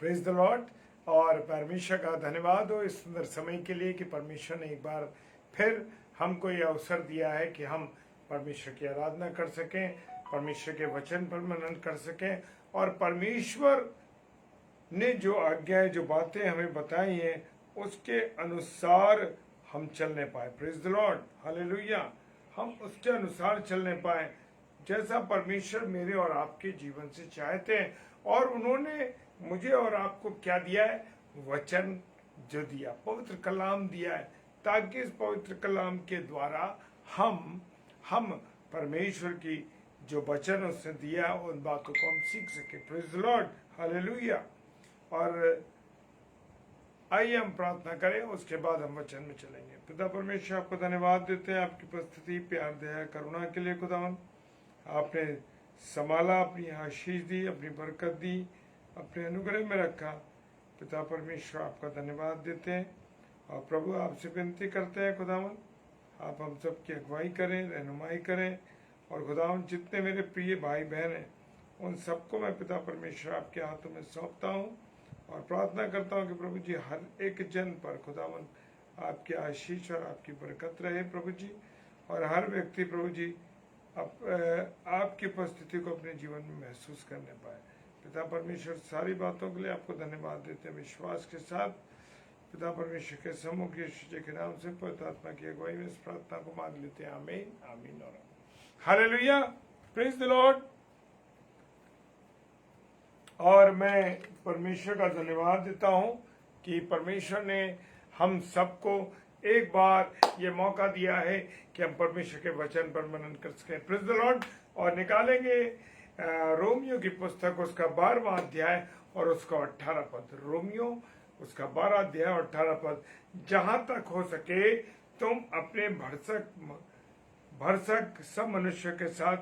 Praise the Lord. और परमेश्वर का धन्यवाद हो इस सुंदर समय के लिए कि परमेश्वर ने एक बार फिर हमको ये अवसर दिया है कि हम परमेश्वर की आराधना कर सकें, परमेश्वर के वचन पर मनन कर सकें और परमेश्वर ने जो आज्ञाएं, जो बातें हमें बताई हैं उसके अनुसार हम चलने पाए। Praise the Lord, hallelujah. हम उसके अनुसार चलने पाए जैसा परमेश्वर मेरे और आपके जीवन से चाहते हैं। और उन्होंने मुझे और आपको क्या दिया है? वचन जो दिया, पवित्र कलाम दिया है, ताकि इस पवित्र कलाम के द्वारा हम परमेश्वर की जो वचन उसने दिया उन बातों को हम सीख सके। Praise the Lord, hallelujah. और आइए हम प्रार्थना करें, उसके बाद हम वचन में चलेंगे। पिता परमेश्वर, आपको धन्यवाद देते हैं आपकी उपस्थिति, प्यार, दया, करुणा के लिए। खुदावन, आपने संभाला, अपनी आशीष दी, अपनी बरकत दी, अपने अनुग्रह में रखा। पिता परमेश्वर, आपका धन्यवाद देते हैं। और प्रभु, आपसे विनती करते हैं खुदावन, आप हम सब की अगुवाई करें, रहनुमाई करें। और खुदावन, जितने मेरे प्रिय भाई बहन हैं उन सबको मैं पिता परमेश्वर आपके हाथों में सौंपता हूँ और प्रार्थना करता हूँ कि प्रभु जी हर एक जन पर खुदावन आपकी आशीष और आपकी बरकत रहे प्रभु जी। और हर व्यक्ति प्रभु जी आपकी उपस्थिति को अपने जीवन में महसूस करने पाए। पिता परमेश्वर, सारी बातों के लिए आपको धन्यवाद देते हैं। विश्वास के साथ पिता परमेश्वर के सम्मुख यीशु के नाम से पवित्र आत्मा की अगुवाई में इस प्रार्थना को मांग लेते हैं। आमीन, आमीन और हालेलुया। Praise the Lord. और मैं परमेश्वर का धन्यवाद देता हूं कि परमेश्वर ने हम सबको एक बार ये मौका दिया है कि हम परमेश्वर के वचन पर मनन कर सकें। Praise the Lord. और निकालेंगे रोमियो की पुस्तक, उसका 12वां अध्याय और उसका 18 पद। रोमियो उसका 12 अध्याय और 18 पद। जहां तक हो सके तुम अपने भरसक सब मनुष्य के साथ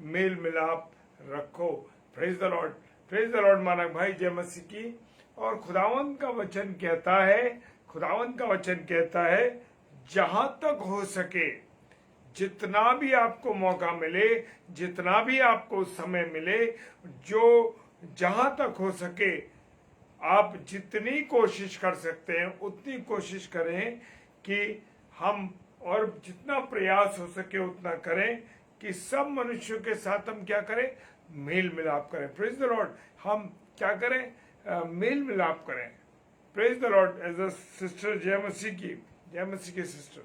मेल मिलाप रखो। Praise the lord, praise the Lord. मानक भाई, जय मसीह की। और खुदावंत का वचन कहता है जहां तक हो सके, जितना भी आपको मौका मिले, जितना भी आपको समय मिले, जो जहां तक हो सके आप जितनी कोशिश कर सकते हैं उतनी कोशिश करें कि हम, और जितना प्रयास हो सके उतना करें कि सब मनुष्यों के साथ हम क्या करें? मेल मिलाप करें। Praise the lord. हम क्या करें? मेल मिलाप करें। Praise the lord. As a sister जय मसीह की सिस्टर।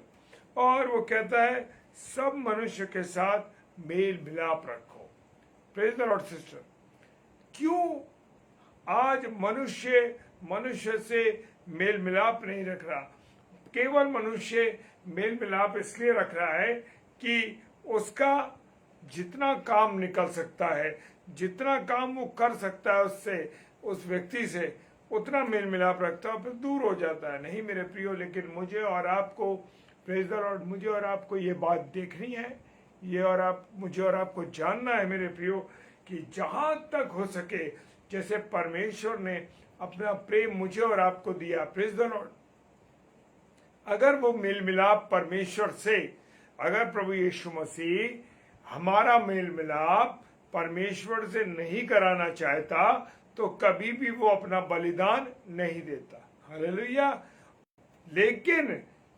और वो कहता है सब मनुष्य के साथ मेल मिलाप रखो। Praise the lord sister. क्यों आज मनुष्य से मेल मिलाप नहीं रख रहा? केवल मनुष्य मेल मिलाप इसलिए रख रहा है कि उसका जितना काम निकल सकता है, जितना काम वो कर सकता है उससे, उस व्यक्ति से, उतना मेल मिलाप रखता है, फिर दूर हो जाता है। नहीं मेरे प्रियो, लेकिन मुझे और आपको, प्रेज द लॉर्ड, मुझे और आपको ये बात देखनी है, मुझे और आपको जानना है मेरे प्रियो, कि जहां तक हो सके, जैसे परमेश्वर ने अपना प्रेम मुझे और आपको दिया, प्रेज द लॉर्ड, अगर वो मेल मिलाप परमेश्वर से, अगर प्रभु यीशु मसीह हमारा मेल मिलाप परमेश्वर से नहीं कराना चाहता तो कभी भी वो अपना बलिदान नहीं देता। हालेलुया। लेकिन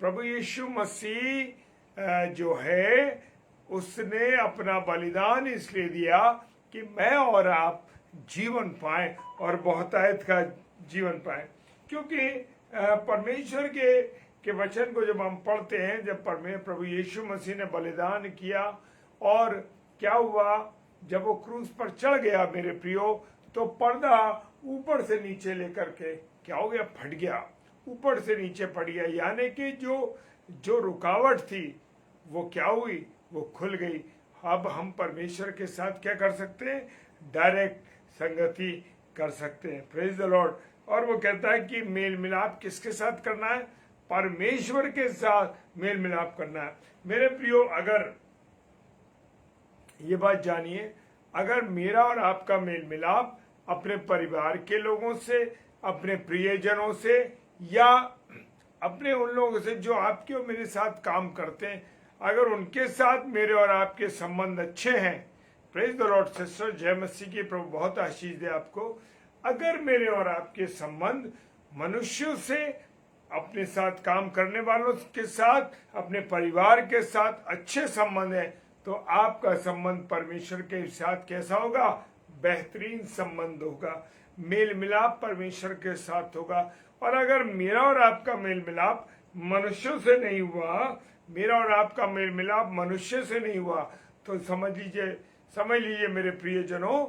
प्रभु यीशु मसीह जो है उसने अपना बलिदान इसलिए दिया कि मैं और आप जीवन पाए और बहुतायत का जीवन पाए। क्योंकि परमेश्वर के वचन को जब हम पढ़ते हैं, जब प्रभु यीशु मसीह ने बलिदान किया और क्या हुआ, जब वो क्रूस पर चढ़ गया मेरे प्रियो, तो पर्दा ऊपर से नीचे लेकर के क्या हो गया? फट गया, ऊपर से नीचे फट गया। यानी कि जो रुकावट थी वो क्या हुई? वो खुल गई। अब हम परमेश्वर के साथ क्या कर सकते हैं? डायरेक्ट संगति कर सकते हैं। Praise the Lord. और वो कहता है कि मेल मिलाप किसके साथ करना है? परमेश्वर के साथ मेल मिलाप करना है। मेरे प्रियो, अगर ये बात जानिए, अगर मेरा और आपका मेल मिलाप अपने परिवार के लोगों से, अपने प्रियजनों से, या अपने उन लोगों से जो आपके और मेरे साथ काम करते हैं, अगर उनके साथ मेरे और आपके संबंध अच्छे हैं, प्रेज द लॉर्ड सिस्टर, जय मसीह की। प्रभु बहुत आशीष दे आपको। अगर मेरे और आपके संबंध मनुष्यों से, अपने साथ काम करने वालों के साथ, अपने परिवार के साथ अच्छे संबंध है, तो आपका संबंध परमेश्वर के साथ कैसा होगा? बेहतरीन संबंध होगा, मेल मिलाप परमेश्वर के साथ होगा। और अगर मेरा और आपका मेल मिलाप मनुष्यों से नहीं हुआ, मेरा और आपका मेल मिलाप मनुष्य से नहीं हुआ, तो समझ लीजिए मेरे प्रियजनों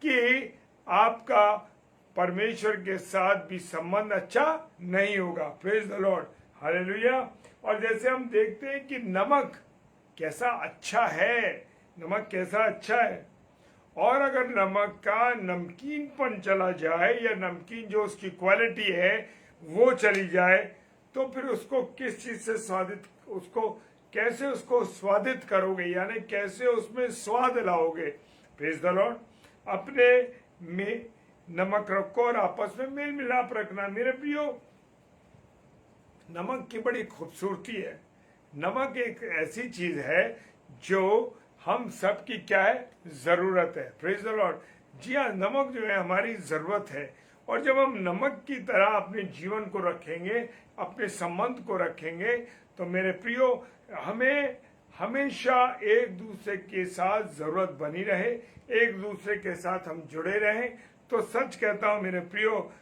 कि आपका परमेश्वर के साथ भी संबंध अच्छा नहीं होगा। Praise the Lord, hallelujah. और जैसे हम देखते हैं कि नमक कैसा अच्छा है, नमक कैसा अच्छा है, और अगर नमक का नमकीनपन चला जाए या नमकीन जो उसकी क्वालिटी है वो चली जाए, तो फिर उसको किस चीज से कैसे उसको स्वादित करोगे, यानी कैसे उसमें स्वाद लाओगे। Praise the Lord. अपने में नमक रखो और आपस में मेल मिलाप रखना। मेरे प्रियो, नमक की बड़ी खूबसूरती है। नमक एक ऐसी चीज है जो हम सब की क्या है? जरूरत है। Praise the Lord. जी हाँ, नमक जो है हमारी जरूरत है। और जब हम नमक की तरह अपने जीवन को रखेंगे, अपने संबंध को रखेंगे, तो मेरे प्रियो, हमें हमेशा एक दूसरे के साथ जरूरत बनी रहे, एक दूसरे के साथ हम जुड़े रहें। तो सच कहता हूं मेरे प्रियो,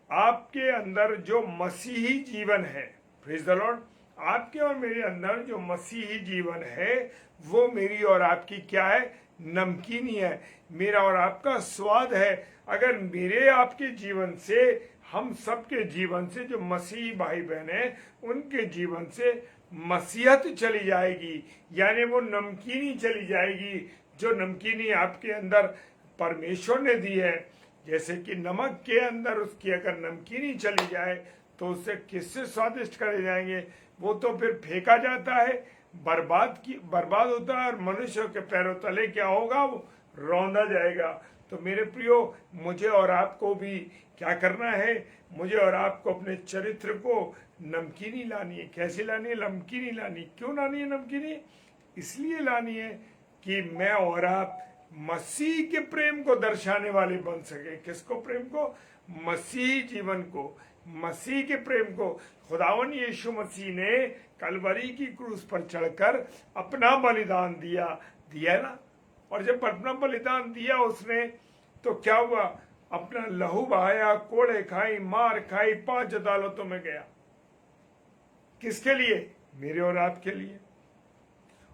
आपके अंदर जो मसीही जीवन है, प्रेज द लॉर्ड, आपके और मेरे अंदर जो मसीही जीवन है वो मेरी और आपकी क्या है? नमकीनी है, मेरा और आपका स्वाद है। अगर मेरे आपके जीवन से, हम सबके जीवन से, जो मसीही भाई बहन है उनके जीवन से मसीहत चली जाएगी, यानी वो नमकीनी चली जाएगी, जो नमकीनी आपके अंदर परमेश्वर ने दी है। जैसे कि नमक के अंदर उसकी अगर नमकीनी चली जाए तो उससे किससे स्वादिष्ट करे जाएंगे? वो तो फिर फेंका जाता है, बर्बाद होता है, और मनुष्य के पैरों तले क्या होगा? वो रौंदा जाएगा। तो मेरे प्रियो, मुझे और आपको भी क्या करना है? मुझे और आपको अपने चरित्र को नमकीनी लानी है। कैसी लानी है? नमकीनी लानी। क्यों लानी है नमकीनी? इसलिए लानी है कि मैं और आप मसीह के प्रेम को दर्शाने वाले बन सके। किसको प्रेम को? मसीह जीवन को, मसीह के प्रेम को। खुदावन यीशु मसीह ने कलवरी की क्रूस पर चढ़कर अपना बलिदान दिया ना। और जब अपना बलिदान दिया उसने, तो क्या हुआ? अपना लहू बहाया, कोड़े खाई, मार खाई, 5 अदालतों में गया। किसके लिए? मेरे और आपके लिए।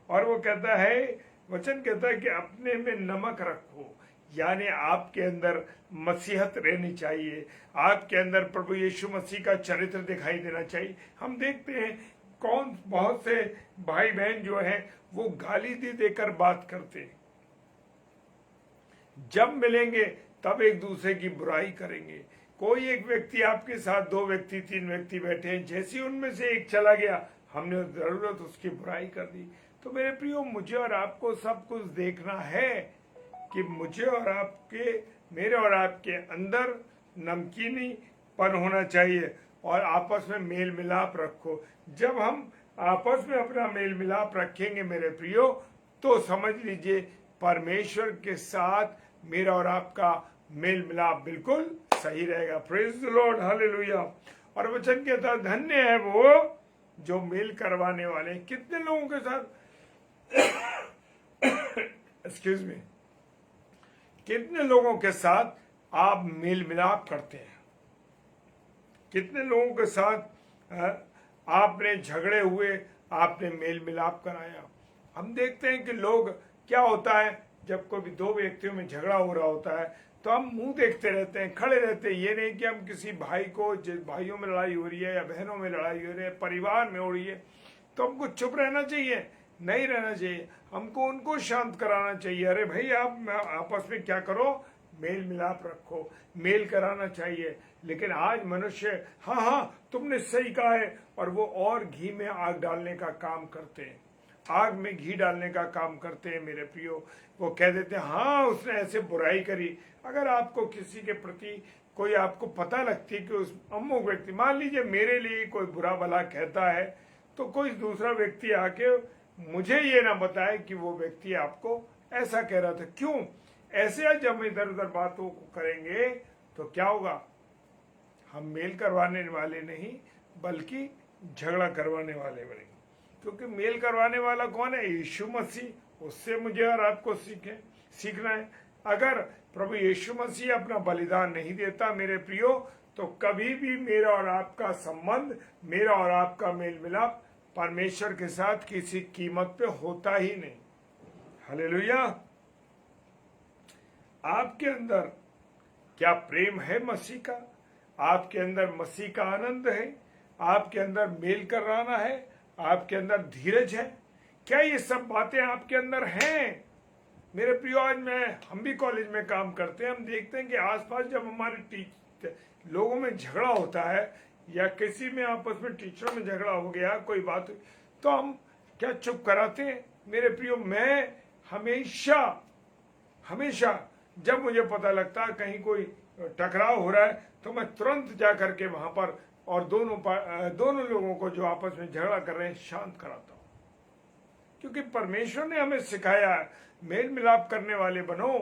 और वो कहता है, वचन कहता है कि अपने में नमक रखो, यानी आपके अंदर मसीहत रहनी चाहिए, आपके अंदर प्रभु यीशु मसीह का चरित्र दिखाई देना चाहिए। हम देखते हैं बहुत से भाई बहन जो हैं वो गाली दे देकर बात करते हैं, जब मिलेंगे तब एक दूसरे की बुराई करेंगे। कोई एक व्यक्ति आपके साथ, 2 व्यक्ति 3 व्यक्ति बैठे हैं, जैसे उनमें से एक चला गया, हमने जरूरत उसकी बुराई कर दी। तो मेरे प्रियो, मुझे और आपको सब कुछ देखना है कि मेरे और आपके अंदर नमकीनीपन होना चाहिए, और आपस में मेल मिलाप रखो। जब हम आपस में अपना मेल मिलाप रखेंगे मेरे प्रियो, तो समझ लीजिए परमेश्वर के साथ मेरा और आपका मेल मिलाप बिल्कुल सही रहेगा। Praise the Lord, hallelujah. और वचन कहता है, धन्य है वो जो मेल करवाने वाले। कितने लोगों के साथ एक्सक्यूज मी, कितने लोगों के साथ आप मेल मिलाप करते हैं? कितने लोगों के साथ आपने झगड़े हुए, आपने मेल मिलाप कराया? हम देखते हैं कि लोग, क्या होता है, जब कोई भी 2 व्यक्तियों में झगड़ा हो रहा होता है तो हम मुंह देखते रहते हैं, खड़े रहते हैं। ये नहीं कि हम किसी भाई को, भाइयों में लड़ाई हो रही है या बहनों में लड़ाई हो रही है, परिवार में हो रही है, तो हमको चुप रहना चाहिए? नहीं रहना चाहिए, हमको उनको शांत कराना चाहिए। अरे भाई, आप आपस में क्या करो? मेल मिलाप रखो, मेल कराना चाहिए। लेकिन आज मनुष्य, हाँ तुमने सही कहा है, और वो और घी में आग डालने का काम करते हैं, आग में घी डालने का काम करते हैं मेरे प्रियो। वो कह देते हैं, हाँ उसने ऐसे बुराई करी। अगर आपको किसी के प्रति कोई, आपको पता लगती है कि उस अमुक व्यक्ति, मान लीजिए मेरे लिए कोई बुरा भला कहता है, तो कोई दूसरा व्यक्ति आके मुझे ये ना बताए कि वो व्यक्ति आपको ऐसा कह रहा था। क्यों? ऐसे जब हम इधर उधर बातों को करेंगे तो क्या होगा? हम मेल करवाने वाले नहीं बल्कि झगड़ा करवाने वाले बनेंगे। क्योंकि मेल करवाने वाला कौन है? यीशु मसीह। उससे मुझे और आपको सीखना है। अगर प्रभु यीशु मसीह अपना बलिदान नहीं देता मेरे प्रियो, तो कभी भी मेरा और आपका संबंध, मेरा और आपका मेल मिलाप परमेश्वर के साथ किसी कीमत पे होता ही नहीं। हालेलुया। आपके अंदर क्या प्रेम है मसीह का? आपके अंदर मसीह का आनंद है? आपके अंदर मेल कराना है? आपके अंदर धीरज है? क्या ये सब बातें आपके अंदर हैं? मेरे प्रियो, आज हम भी कॉलेज में काम करते हैं, हम देखते हैं कि आसपास जब हमारे लोगों में झगड़ा होता है या किसी में आपस में टीचरों में झगड़ा हो गया, कोई बात, तो हम क्या चुप कराते हैं? मेरे प्रियो, मैं हमेशा जब मुझे पता लगता है कहीं कोई टकराव हो रहा है, तो मैं तुरंत जा करके वहां पर और दोनों लोगों को जो आपस में झगड़ा कर रहे हैं शांत कराता हूं। क्योंकि परमेश्वर ने हमें सिखाया मेल मिलाप करने वाले बनो।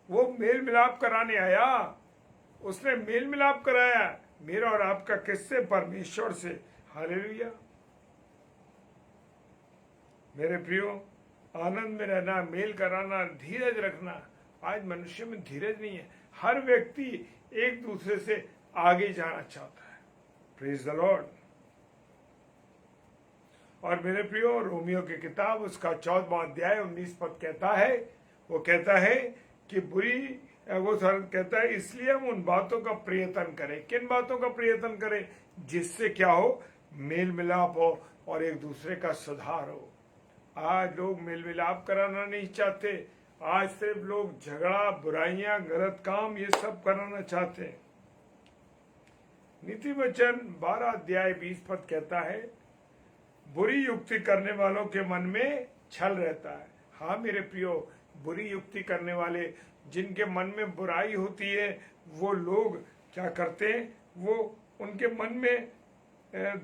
वो मेल मिलाप कराने आया, उसने मेल मिलाप कराया मेरा और आपका किससे? परमेश्वर से। हालेलुया। मेरे प्रियो, आनंद में रहना, मेल कराना, धीरज रखना। आज मनुष्य में धीरज नहीं है। हर व्यक्ति एक दूसरे से आगे जाना चाहता है। Praise the Lord. और मेरे प्रियो, रोमियो की किताब उसका 14वां अध्याय 19 पद कहता है, वो कहता है कि कहता है इसलिए हम उन बातों का प्रयत्न करें। किन बातों का प्रयत्न करें? जिससे क्या हो? मेल मिलाप हो और एक दूसरे का सुधार हो। आज लोग मेल मिलाप कराना नहीं चाहते। आज सिर्फ लोग झगड़ा, बुराइयां, गलत काम ये सब कराना चाहते हैं। नीति वचन 12 अध्याय 20 पद कहता है, बुरी युक्ति करने वालों के मन में छल रहता है। हाँ मेरे प्रियो, बुरी युक्ति करने वाले, जिनके मन में बुराई होती है, वो लोग क्या करते हैं? वो उनके मन में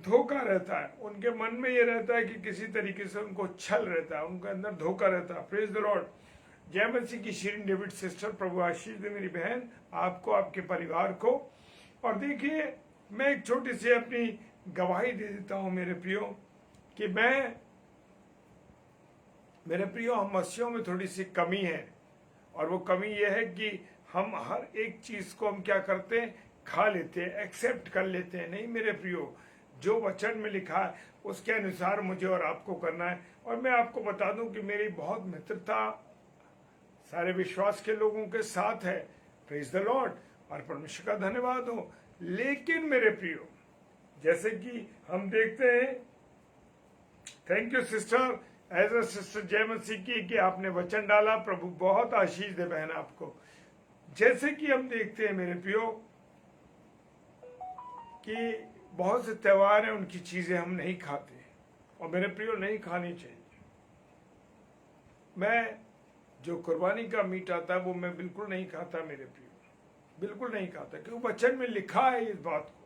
धोखा रहता है। उनके मन में ये रहता है कि किसी तरीके से उनको छल रहता है, उनके अंदर धोखा रहता है। Praise the Lord. जय मसीह की शीरीन डेविड सिस्टर, प्रभु आशीष दे मेरी बहन, आपको, आपके परिवार को। और देखिए, मैं एक छोटी सी अपनी गवाही दे देता हूं मेरे प्रियो, कि मेरे प्रियो, हम मसीहों में थोड़ी सी कमी है। और वो कमी ये है कि हम हर एक चीज को हम क्या करते हैं? खा लेते हैं, एक्सेप्ट कर लेते हैं। नहीं मेरे प्रियो, जो वचन में लिखा है उसके अनुसार मुझे और आपको करना है। और मैं आपको बता दूं कि मेरी बहुत मित्रता सारे विश्वास के लोगों के साथ है। Praise the Lord. और परमेश्वर का धन्यवाद हो। लेकिन मेरे प्रियो, जैसे कि हम देखते हैं, thank you sister, as a sister जय मसीह की, कि आपने वचन डाला। प्रभु बहुत आशीष दे बहन आपको। जैसे कि हम देखते हैं मेरे प्रियो कि बहुत से त्योहार हैं, उनकी चीजें हम नहीं खाते, और मेरे प्रियो नहीं खानी चाहिए। मैं जो कुर्बानी का मीट आता है वो मैं बिल्कुल नहीं खाता मेरे प्रियो, बिल्कुल नहीं खाता। क्योंकि वचन में लिखा है इस बात को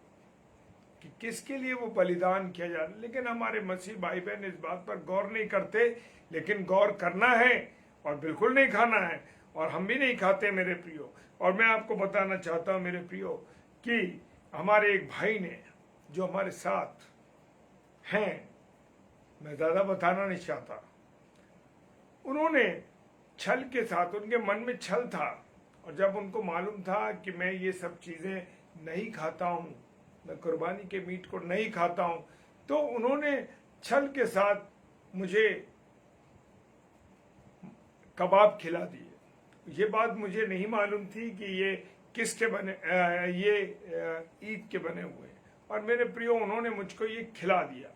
कि किसके लिए वो बलिदान किया जा रहा है। लेकिन हमारे मसीह भाई बहन इस बात पर गौर नहीं करते। लेकिन गौर करना है और बिल्कुल नहीं खाना है, और हम भी नहीं खाते मेरे प्रियो। और मैं आपको बताना चाहता हूं मेरे प्रियो कि हमारे एक भाई ने, जो हमारे साथ हैं, मैं ज्यादा बताना नहीं चाहता, उन्होंने छल के साथ, उनके मन में छल था, और जब उनको मालूम था कि मैं ये सब चीजें नहीं खाता हूं, मैं कुर्बानी के मीट को नहीं खाता हूं, तो उन्होंने छल के साथ मुझे कबाब खिला दिए। ये बात मुझे नहीं मालूम थी कि ये किसके बने, ये ईद के बने हुए। और मेरे प्रियो, उन्होंने मुझको ये खिला दिया।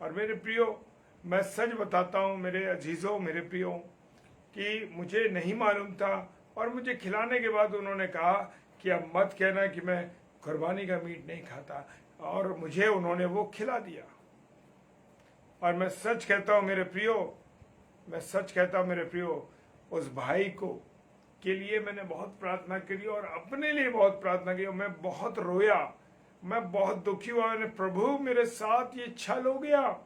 और मेरे प्रियो, मैं सच बताता हूँ मेरे अजीजों, मेरे प्रियो, कि मुझे नहीं मालूम था। और मुझे खिलाने के बाद उन्होंने कहा कि अब मत कहना कि मैं कुर्बानी का मीट नहीं खाता, और मुझे उन्होंने वो खिला दिया। और मैं सच कहता हूँ मेरे प्रियो, मैं सच कहता हूँ मेरे प्रियो, उस भाई को के लिए मैंने बहुत प्रार्थना करी, और अपने लिए बहुत प्रार्थना की। मैं बहुत रोया, मैं बहुत दुखी हुआ। मैंने, प्रभु मेरे साथ ये छल हो गया,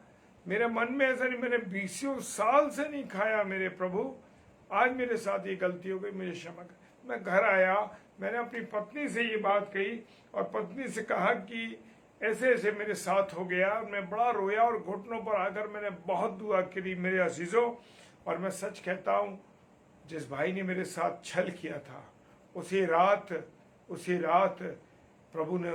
मेरे मन में ऐसा नहीं, मैंने 20 साल से नहीं खाया मेरे प्रभु, आज मेरे साथ ये गलती हो गई, मुझे क्षमा कर। मैं घर आया, मैंने अपनी पत्नी से ये बात कही और पत्नी से कहा कि ऐसे ऐसे मेरे साथ हो गया। मैं बड़ा रोया और घुटनों पर आकर मैंने बहुत दुआ करी मेरे अजीजों। और मैं सच कहता हूँ, जिस भाई ने मेरे साथ छल किया था, उसी रात प्रभु ने,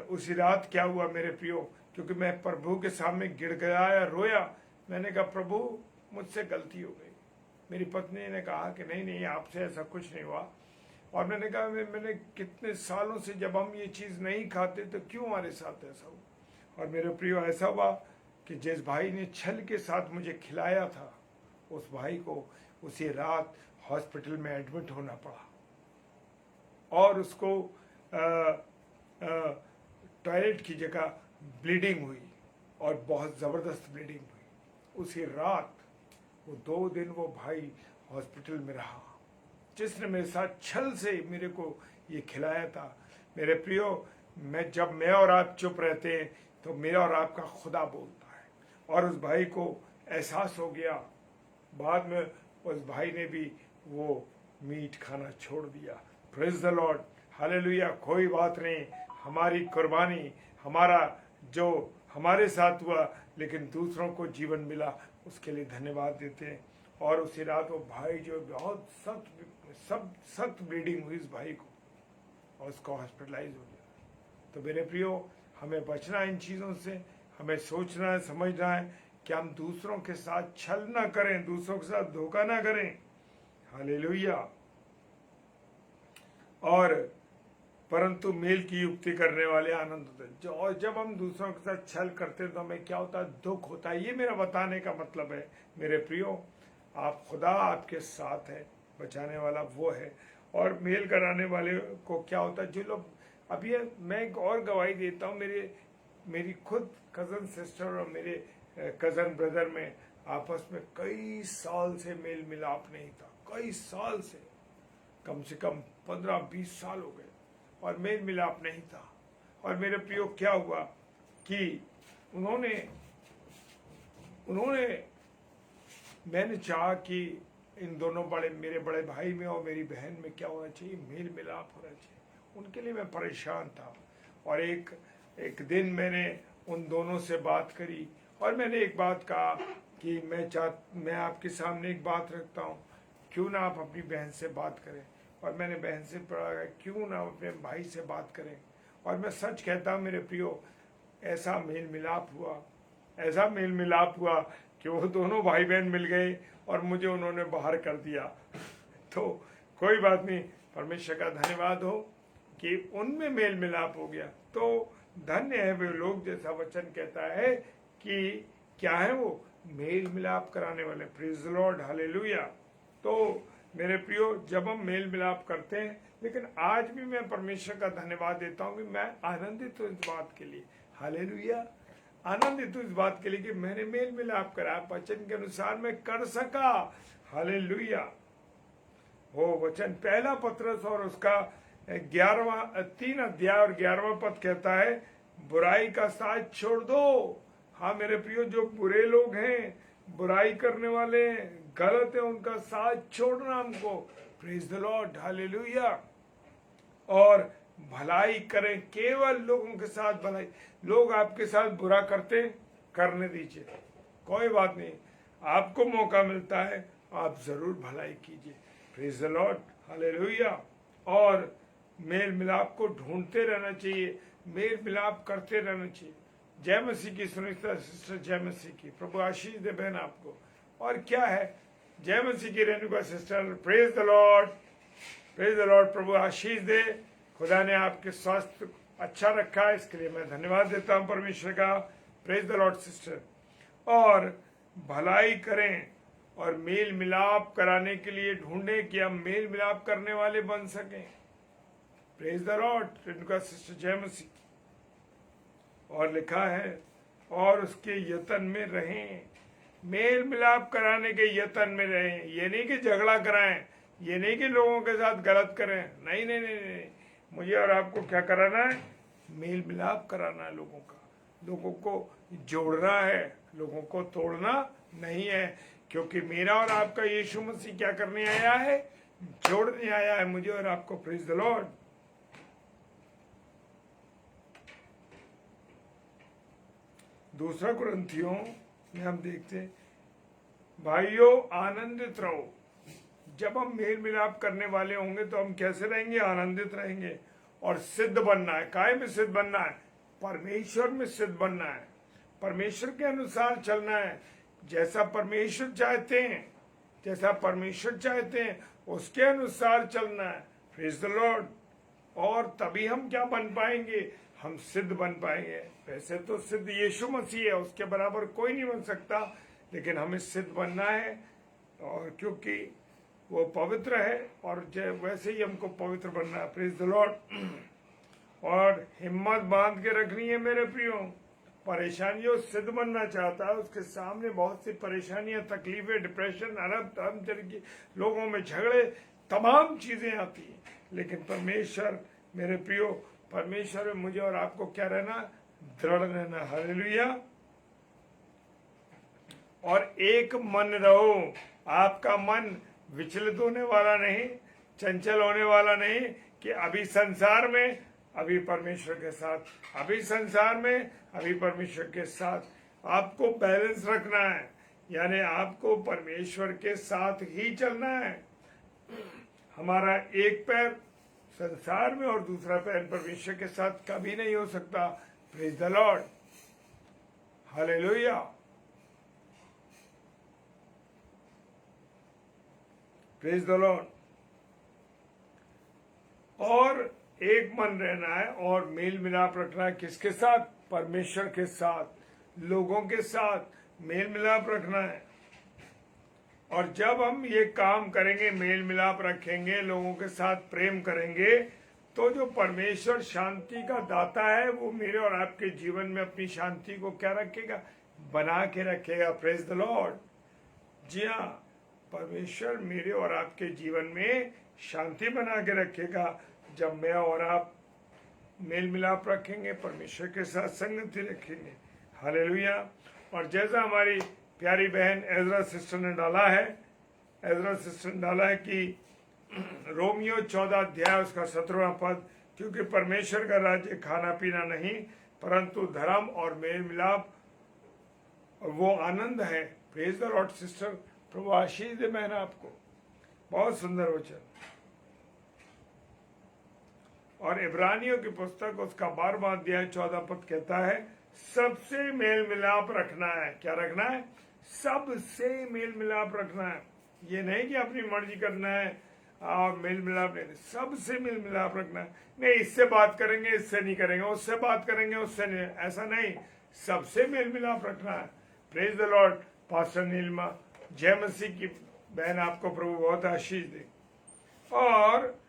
उसी रात क्या हुआ मेरे प्रियो, क्योंकि मैं प्रभु के सामने गिड़गिड़ाया, रोया। मैंने कहा प्रभु मुझसे गलती हो गई। मेरी पत्नी ने कहा कि नहीं नहीं, आपसे ऐसा कुछ नहीं हुआ। और मैंने कहा मैंने कितने सालों से जब हम ये चीज़ नहीं खाते तो क्यों हमारे साथ ऐसा हुआ। और मेरे प्रियो ऐसा हुआ कि जिस भाई ने छल के साथ मुझे खिलाया था, उस भाई को उसी रात हॉस्पिटल में एडमिट होना पड़ा और उसको टॉयलेट की जगह ब्लीडिंग हुई और बहुत ज़बरदस्त ब्लीडिंग हुई। उसी रात वो 2 दिन वो भाई हॉस्पिटल में रहा, जिसने मेरे साथ छल से मेरे को ये खिलाया था। मेरे प्रियो, जब मैं और आप चुप रहते हैं तो मेरा और आपका खुदा बोलता है। और उस भाई को एहसास हो गया, बाद में उस भाई ने भी वो मीट खाना छोड़ दिया। Praise the Lord, hallelujah. कोई बात नहीं, हमारी कुर्बानी, हमारा जो हमारे साथ हुआ लेकिन दूसरों को जीवन मिला, उसके लिए धन्यवाद देते हैं। और उसी रात वो भाई जो बहुत सख्त ब्लीडिंग हुई इस भाई को और उसको हॉस्पिटलाइज हो गया। तो मेरे प्रियो, हमें बचना है इन चीज़ों से, हमें सोचना है, समझना है कि हम दूसरों के साथ छल ना करें, दूसरों के साथ धोखा ना करें। हालेलुया। और परंतु मेल की युक्ति करने वाले आनंद होते हैं। और जब हम दूसरों के साथ छल करते हैं तो हमें क्या होता है, दुख होता है। ये मेरा बताने का मतलब है मेरे प्रियो, आप खुदा आपके साथ है, बचाने वाला वो है। और मेल कराने वाले को क्या होता है, जो लोग अभी, मैं एक और गवाही देता हूँ, मेरी खुद कज़न सिस्टर और मेरे कज़न ब्रदर में आपस में कई साल से मेल मिलाप नहीं था। कई साल से, कम से कम 15-20 साल हो गए और मेल मिलाप नहीं था। और मेरे प्रियो क्या हुआ कि मैंने चाहा कि इन दोनों मेरे बड़े भाई में और मेरी बहन में क्या होना चाहिए, मेल मिलाप होना चाहिए। उनके लिए मैं परेशान था। और एक दिन मैंने उन दोनों से बात करी और मैंने एक बात कहा कि मैं आपके सामने एक बात रखता हूँ, क्यों ना आप अपनी बहन से बात करें। और मैंने बहन से पढ़ा, क्यों ना अपने भाई से बात करें। और मैं सच कहता हूँ मेरे प्रियो, ऐसा मेल मिलाप हुआ कि वो दोनों भाई बहन मिल गए और मुझे उन्होंने बाहर कर दिया। तो कोई बात नहीं, परमेश्वर का धन्यवाद हो कि उनमें मेल मिलाप हो गया। तो धन्य है वे लोग, जैसा वचन कहता है कि क्या है वो, मेल मिलाप कराने वाले। Praise the Lord, hallelujah. तो मेरे प्रियो, जब हम मेल मिलाप करते हैं, लेकिन आज भी मैं परमेश्वर का धन्यवाद देता हूँ कि मैं आनंदित हूँ इस बात के लिए, हालेलुया। आनंदित हूँ इस बात के लिए कि मैंने मेल मिलाप करा, वचन के अनुसार मैं कर सका, हालेलुया। वो वचन पहला पत्रस और उसका 3 अध्याय और 11वां पद कहता है, बुराई का साथ छोड़ दो। हाँ मेरे प्रियो, जो बुरे लोग हैं, बुराई करने वाले हैं, गलत है, उनका साथ छोड़ना हमको। Praise the Lord, hallelujah. और भलाई करें, केवल लोगों के साथ भलाई। लोग आपके साथ बुरा करने दीजिए, कोई बात नहीं, आपको मौका मिलता है, आप जरूर भलाई कीजिए। Praise the Lord, hallelujah. और मेल मिलाप को ढूंढते रहना चाहिए, मेल मिलाप करते रहना चाहिए। जय मसीह की सुनिश्चित सिस्टर, जय मसीह की, प्रभु आशीष दे बहन आपको। और क्या है, जय मसीह की Renuka sister, praise the lord, praise the lord. प्रभु आशीष दे, खुदा ने आपके स्वास्थ्य अच्छा रखा है, इसके लिए मैं धन्यवाद देता हूँ परमेश्वर का। Praise the lord sister. और भलाई करें और मेल मिलाप कराने के लिए ढूंढें कि हम मेल मिलाप करने वाले बन सकें। Praise the Lord, Renuka sister, जय मसीह। और लिखा है, और उसके यत्न में रहें, मेल मिलाप कराने के यत्न में रहें। ये नहीं कि झगड़ा कराएं, ये नहीं कि लोगों के साथ गलत करें, नहीं नहीं नहीं नहीं। मुझे और आपको क्या कराना है, मेल मिलाप कराना है लोगों का, लोगों को जोड़ना है, लोगों को तोड़ना नहीं है। क्योंकि मेरा और आपका यीशु मसीह क्या करने आया है, जोड़ने आया है मुझे और आपको। Praise the Lord. दूसरा कुरिन्थियों में हम देखते हैं, भाइयों आनंदित रहो। जब हम मेल मिलाप करने वाले होंगे तो हम कैसे रहेंगे? आनंदित रहेंगे। और सिद्ध बनना है। काय में सिद्ध बनना है? परमेश्वर में सिद्ध बनना है। परमेश्वर के अनुसार चलना है। जैसा परमेश्वर चाहते हैं, जैसा परमेश्वर चाहते हैं उसके अनुसार चलना है। Praise the Lord. और तभी हम क्या बन पाएंगे? हम सिद्ध बन पाएंगे। वैसे तो सिद्ध यीशु मसीह है, उसके बराबर कोई नहीं बन सकता, लेकिन हमें सिद्ध बनना है। और क्योंकि वो पवित्र है और वैसे ही हमको पवित्र बनना है। Praise the Lord. और हिम्मत बांध के रखनी है मेरे प्रियो। परेशानियों सिद्ध बनना चाहता है, उसके सामने बहुत सी परेशानियां, तकलीफें, डिप्रेशन, अरब तरह की लोगों में झगड़े, तमाम चीजें आती हैं, लेकिन परमेश्वर मेरे प्रियो, परमेश्वर में मुझे और आपको क्या रहना? दृढ़ रहना। हालेलुया। और एक मन रहो। आपका मन विचलित होने वाला नहीं, चंचल होने वाला नहीं कि अभी संसार में, अभी परमेश्वर के साथ, अभी संसार में, अभी परमेश्वर के साथ। आपको बैलेंस रखना है, यानी आपको परमेश्वर के साथ ही चलना है। हमारा एक पैर संसार में और दूसरा पैर परमेश्वर के साथ कभी नहीं हो सकता। Praise the Lord. Hallelujah. Praise the Lord. और एक मन रहना है और मेल मिलाप रखना है। किसके साथ? परमेश्वर के साथ, लोगों के साथ मेल मिलाप रखना है। और जब हम ये काम करेंगे, मेल मिलाप रखेंगे, लोगों के साथ प्रेम करेंगे, तो जो परमेश्वर शांति का दाता है वो मेरे और आपके जीवन में अपनी शांति को क्या रखेगा? बना के रखेगा। Praise the Lord. जी हाँ, परमेश्वर मेरे और आपके जीवन में शांति बना के रखेगा जब मैं और आप मेल मिलाप रखेंगे, परमेश्वर के साथ संगति रखेंगे। हालेलुया। और जैसा हमारी प्यारी बहन एजरा सिस्टर ने डाला है, एजरा सिस्टर ने डाला है कि रोमियो 14 अध्याय उसका 17वां पद, क्योंकि परमेश्वर का राज्य खाना पीना नहीं परंतु धर्म और मेल मिलाप और वो आनंद है। Praise the lord sister. प्रभु आशीष दे बहन आपको। बहुत सुंदर वचन। और इब्रानियों की पुस्तक उसका 12वां अध्याय 14 पद कहता है, सबसे मेल मिलाप रखना है। क्या रखना है? सबसे मेल मिलाप रखना है। ये नहीं कि अपनी मर्जी करना है और मेल मिलाप नहीं, सबसे मेल मिलाप रखना है। नहीं इससे बात करेंगे, इससे नहीं करेंगे, उससे बात करेंगे, उससे नहीं, ऐसा नहीं, सबसे मेल मिलाप रखना है। Praise the Lord. पास्टर नीलमा, जय मसीह की बहन, आपको प्रभु बहुत आशीष दे। और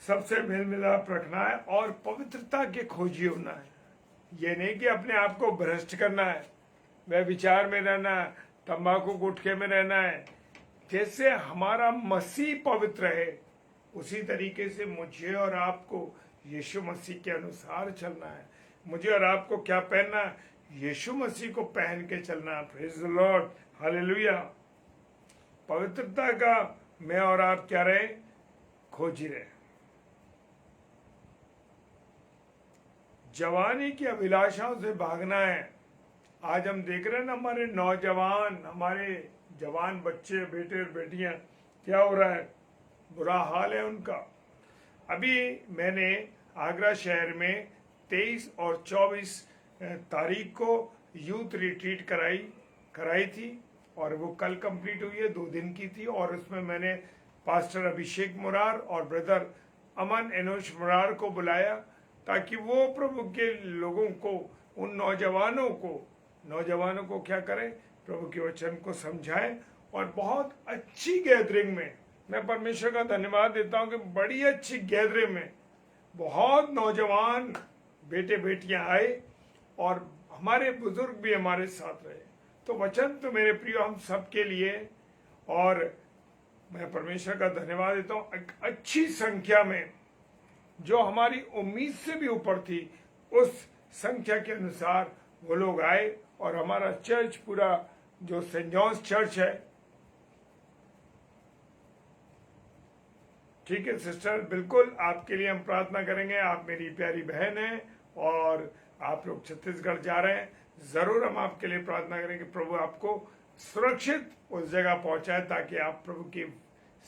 सबसे मेल मिलाप रखना है और पवित्रता के खोजी होना है। ये नहीं कि अपने आप को भ्रष्ट करना है, वह विचार में रहना है, तंबाकू गुटखे में रहना है। जैसे हमारा मसीह पवित्र है उसी तरीके से मुझे और आपको यीशु मसीह के अनुसार चलना है। मुझे और आपको क्या पहनना है? यीशु मसीह को पहन के चलना है। Praise the Lord. हालेलुया। पवित्रता का मैं और आप क्या रहे? खोजी रहे। जवानी की अभिलाषाओं से भागना है। आज हम देख रहे हैं ना, हमारे नौजवान, हमारे जवान बच्चे, बेटे और बेटियां, क्या हो रहा है? बुरा हाल है उनका। अभी मैंने आगरा शहर में 23 और 24 तारीख को यूथ रिट्रीट कराई थी और वो कल कंप्लीट हुई है, 2 दिन की थी। और उसमें मैंने पास्टर अभिषेक मुरार और ब्रदर अमन एनोश मुरार को बुलाया ताकि वो प्रभु के लोगों को, उन नौजवानों को क्या करें? प्रभु के वचन को समझाएं। और बहुत अच्छी गैदरिंग में, मैं परमेश्वर का धन्यवाद देता हूं कि बड़ी अच्छी गैदरिंग में बहुत नौजवान बेटे बेटियां आए और हमारे बुजुर्ग भी हमारे साथ रहे। तो वचन तो मेरे प्रिय हम सबके लिए, और मैं परमेश्वर का धन्यवाद देता हूं अच्छी संख्या में, जो हमारी उम्मीद से भी ऊपर थी, उस संख्या के अनुसार वो लोग आए। और हमारा चर्च पूरा, जो सेंट जॉन्स चर्च है, ठीक है सिस्टर, बिल्कुल आपके लिए हम प्रार्थना करेंगे। आप मेरी प्यारी बहन हैं और आप लोग छत्तीसगढ़ जा रहे हैं, जरूर हम आपके लिए प्रार्थना करेंगे। प्रभु आपको सुरक्षित उस जगह पहुंचाए ताकि आप प्रभु की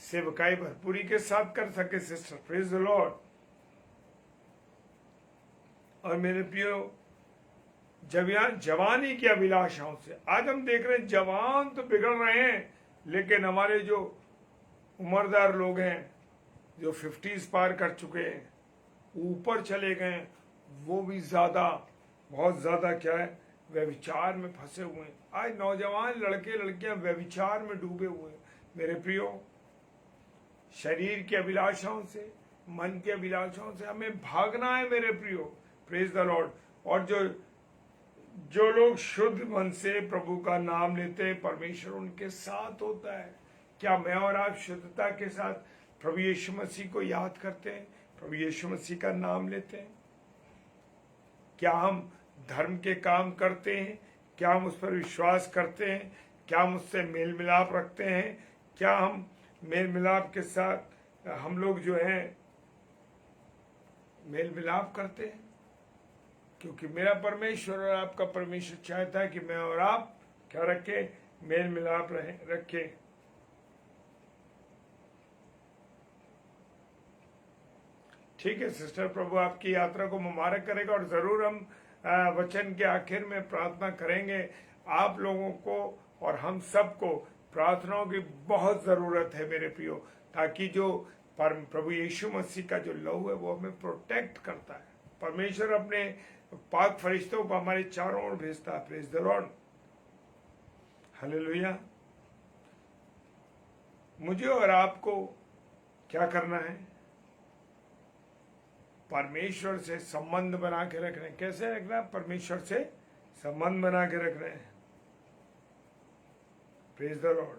सेवकाई भरपूरी के साथ कर सके सिस्टर। Praise the Lord. और मेरे प्रियो, जवानी की अभिलाषाओं से आज हम देख रहे हैं जवान तो बिगड़ रहे हैं, लेकिन हमारे जो उम्रदार लोग हैं जो 50s पार कर चुके हैं, ऊपर चले गए, वो भी बहुत ज्यादा क्या है, व्यभिचार में फंसे हुए हैं। आज नौजवान लड़के लड़कियां व्यभिचार में डूबे हुए हैं। मेरे प्रियो, शरीर की अभिलाषाओं से, मन की अभिलाषाओं से हमें भागना है मेरे प्रियो। Praise the Lord. और जो लोग शुद्ध मन से प्रभु का नाम लेते हैं, परमेश्वर उनके साथ होता है। क्या मैं और आप शुद्धता के साथ प्रभु यीशु मसीह को याद करते हैं, प्रभु यीशु मसीह का नाम लेते हैं? क्या हम धर्म के काम करते हैं? क्या हम उस पर विश्वास करते हैं? क्या हम उससे मेल मिलाप रखते हैं? क्या हम मेल मिलाप के साथ हम लोग जो हैं मेल मिलाप करते हैं? क्योंकि मेरा परमेश्वर और आपका परमेश्वर चाहता है कि मैं और आप क्या रखें, मेल मिलाप रखें। ठीक है सिस्टर, प्रभु आपकी यात्रा को मुबारक करेगा। और जरूर हम वचन के आखिर में प्रार्थना करेंगे। आप लोगों को और हम सबको प्रार्थनाओं की बहुत जरूरत है मेरे प्रियो, ताकि जो प्रभु यीशु मसीह का जो लहू है वो हमें प्रोटेक्ट करता है। परमेश्वर अपने पाक फरिश्तों को हमारे चारों ओर भेजता है। Praise the Lord, hallelujah. मुझे और आपको क्या करना है? परमेश्वर से संबंध बना के रख रहे हैं। कैसे रखना है? परमेश्वर से संबंध बना के रख रहे हैं। Praise the Lord.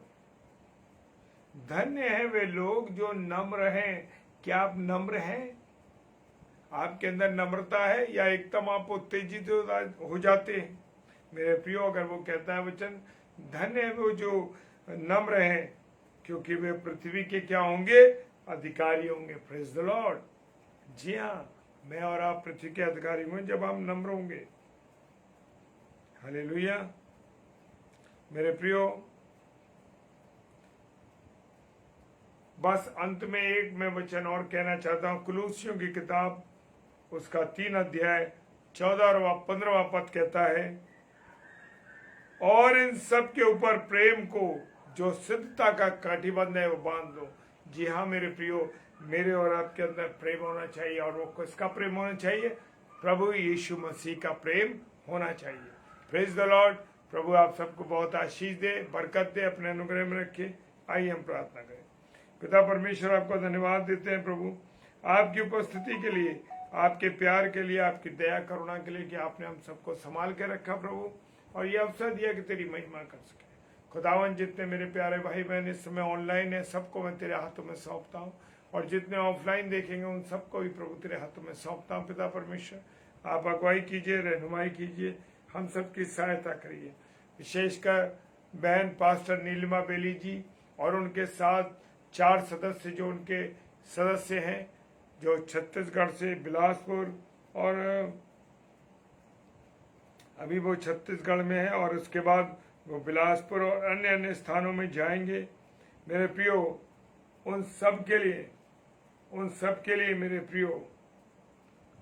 धन्य है वे लोग जो नम्र हैं। क्या आप नम्र हैं? आपके अंदर नम्रता है या एकदम आप उत्तेजित हो जाते हैं? मेरे प्रियो, अगर वो कहता है वचन, धन्य है वो जो नम्र हैं, क्योंकि वे पृथ्वी के क्या होंगे? अधिकारी होंगे। Praise the Lord. जी हाँ, मैं और आप पृथ्वी के अधिकारी होंगे जब हम नम्र होंगे। हालेलुया। मेरे प्रियो, बस अंत में एक मैं वचन और कहना चाहता हूं। कुलूसियों की किताब उसका 3 अध्याय 14 और 15 पद कहता है, और इन सब के ऊपर प्रेम को जो सिद्धता का कटिबंध है वो बांध दो। जी हाँ मेरे प्रियो, मेरे और आपके अंदर प्रेम होना चाहिए। और वो किसका प्रेम होना चाहिए? प्रभु यीशु मसीह का प्रेम होना चाहिए। Praise the lord. प्रभु आप सबको बहुत आशीष दे, बरकत दे, अपने अनुग्रह में रखे। आइए हम प्रार्थना करें। पिता परमेश्वर, आपको धन्यवाद देते हैं प्रभु, आपकी उपस्थिति के लिए, आपके प्यार के लिए, आपकी दया करुणा के लिए कि आपने हम सबको संभाल के रखा प्रभु, और ये अवसर दिया कि तेरी महिमा कर सके। खुदावन, जितने मेरे प्यारे भाई बहन इस समय ऑनलाइन है, सबको मैं तेरे हाथों में सौंपता हूँ, और जितने ऑफलाइन देखेंगे उन सबको भी प्रभु तेरे हाथों में सौंपता हूँ। पिता परमेश्वर, आप अगुवाई कीजिए, रहनुमाई कीजिए, हम सबकी सहायता करिए। विशेषकर बहन पास्टर नीलिमा बेली जी और उनके साथ 4 सदस्य जो उनके सदस्य हैं, जो छत्तीसगढ़ से बिलासपुर, और अभी वो छत्तीसगढ़ में है और उसके बाद वो बिलासपुर और अन्य अन्य स्थानों में जाएंगे। मेरे प्रियो, उन सब के लिए मेरे प्रियो,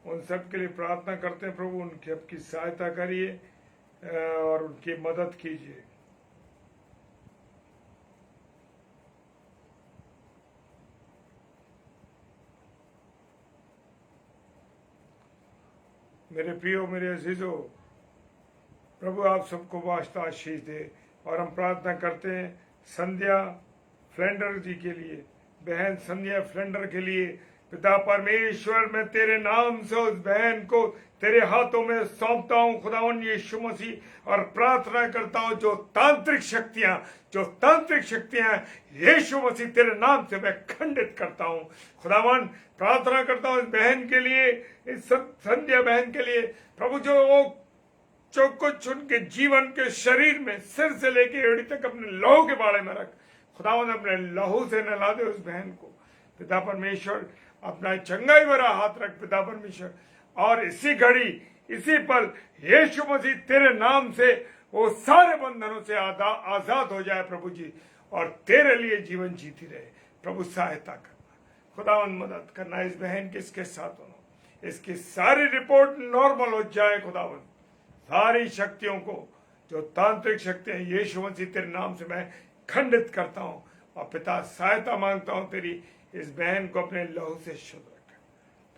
उन सब के लिए प्रार्थना करते हैं प्रभु, उनकी आपकी सहायता करिए और उनकी मदद कीजिए। मेरे प्रियो, मेरे अजीजों, प्रभु आप सबको वास्ता आशीष दे। और हम प्रार्थना करते हैं संध्या फ्लेंडर जी के लिए, बहन संध्या फ्लेंडर के लिए। पिता परमेश्वर, मैं तेरे नाम से उस बहन को तेरे हाथों में सौंपता हूँ खुदावन यीशु मसीह, और प्रार्थना करता हूँ जो तांत्रिक शक्तियां यीशु मसीह तेरे नाम से मैं खंडित करता हूँ। खुदावन, प्रार्थना करता हूँ इस बहन के लिए, इस संध्या बहन के लिए प्रभु, जो कुछ उनके जीवन के शरीर में सिर से लेके एड़ी तक अपने लहू के बारे में रख। खुदावन, अपने लहू से नहला दे उस बहन को। पिता परमेश्वर, अपना चंगाई भरा हाथ रख पिता परमेश्वर, और इसी घड़ी इसी पल यीशु मसीह तेरे नाम से वो सारे बंधनों से आजाद हो जाए प्रभु जी, और तेरे लिए जीवन जीती रहे। प्रभु सहायता करना, खुदावंद मदद करना, इस बहन के इसके साथ होना, इसकी सारी रिपोर्ट नॉर्मल हो जाए खुदावंद। सारी शक्तियों को, जो तांत्रिक शक्तियां, यीशु मसीह तेरे नाम से मैं खंडित करता हूं, और पिता सहायता मांगता हूं तेरी, इस बहन को अपने लहू से शुद्ध रख।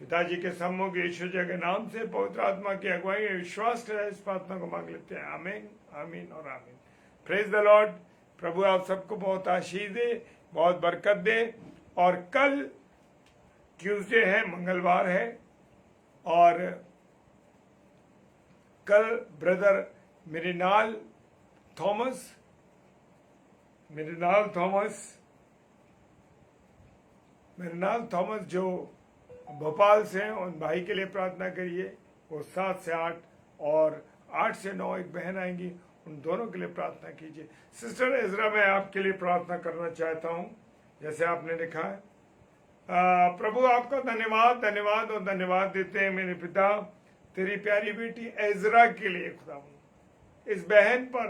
पिताजी के सम्मुख यीशु जी के नाम से पवित्र आत्मा की अगुवाई में विश्वास के साथ इस प्रार्थना को मांग लेते हैं। आमीन, आमीन और आमीन। Praise the lord. प्रभु आप सबको बहुत आशीष दे, बहुत बरकत दे। और कल ट्यूसडे है, मंगलवार है, और कल ब्रदर मिरिनाल थॉमस जो भोपाल से हैं, उन भाई के लिए प्रार्थना करिए। वो 7 से 8 और 8 से 9 एक बहन आएंगी, उन दोनों के लिए प्रार्थना कीजिए। सिस्टर एजरा, मैं आपके लिए प्रार्थना करना चाहता हूं, जैसे आपने लिखा है। प्रभु आपका धन्यवाद धन्यवाद और धन्यवाद देते हैं मेरे पिता, तेरी प्यारी बेटी एजरा के लिए खुदा, इस बहन पर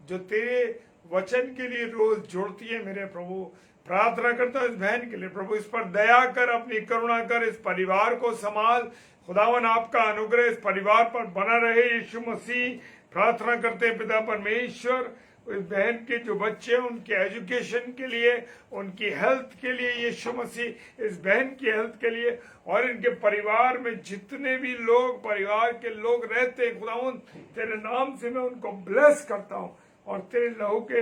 जो तेरे वचन के लिए रोज जोड़ती है मेरे प्रभु। प्रार्थना करता हूं इस बहन के लिए प्रभु, इस पर दया कर, अपनी करुणा कर, इस परिवार को संभाल खुदावन। आपका अनुग्रह इस परिवार पर बना रहे यीशु मसीह। प्रार्थना करते हैं पिता परमेश्वर, इस बहन के जो बच्चे हैं उनके एजुकेशन के लिए, उनकी हेल्थ के लिए यीशु मसीह, इस बहन की हेल्थ के लिए, और इनके परिवार में जितने भी लोग, परिवार के लोग रहते हैं खुदावन, तेरे नाम से मैं उनको ब्लेस करता हूँ और तेरे लहू के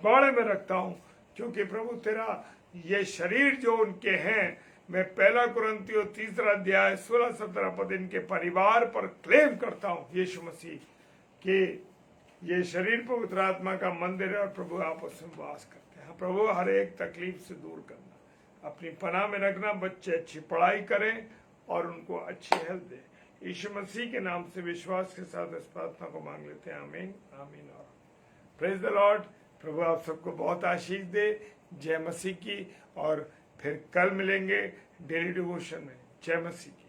बाड़े में रखता हूँ। क्योंकि प्रभु तेरा ये शरीर जो उनके हैं, मैं 1 कुरिन्थियों 3 अध्याय 16-17 पद इनके परिवार पर क्लेम करता हूँ यीशु मसीह कि ये शरीर पवित्र आत्मा का मंदिर है, और प्रभु आप उसमें वास करते हैं। प्रभु हर एक तकलीफ से दूर करना, अपनी पनाह में रखना, बच्चे अच्छी पढ़ाई करें और उनको अच्छी हेल्थ दे। यीशु मसीह के नाम से विश्वास के साथ इस प्रार्थना को मांग लेते हैं। आमीन, आमीन और प्रेज द लॉर्ड। प्रभु आप सबको बहुत आशीष दे। जय मसीह की। और फिर कल मिलेंगे डेली डिवोशन में। जय मसीह की।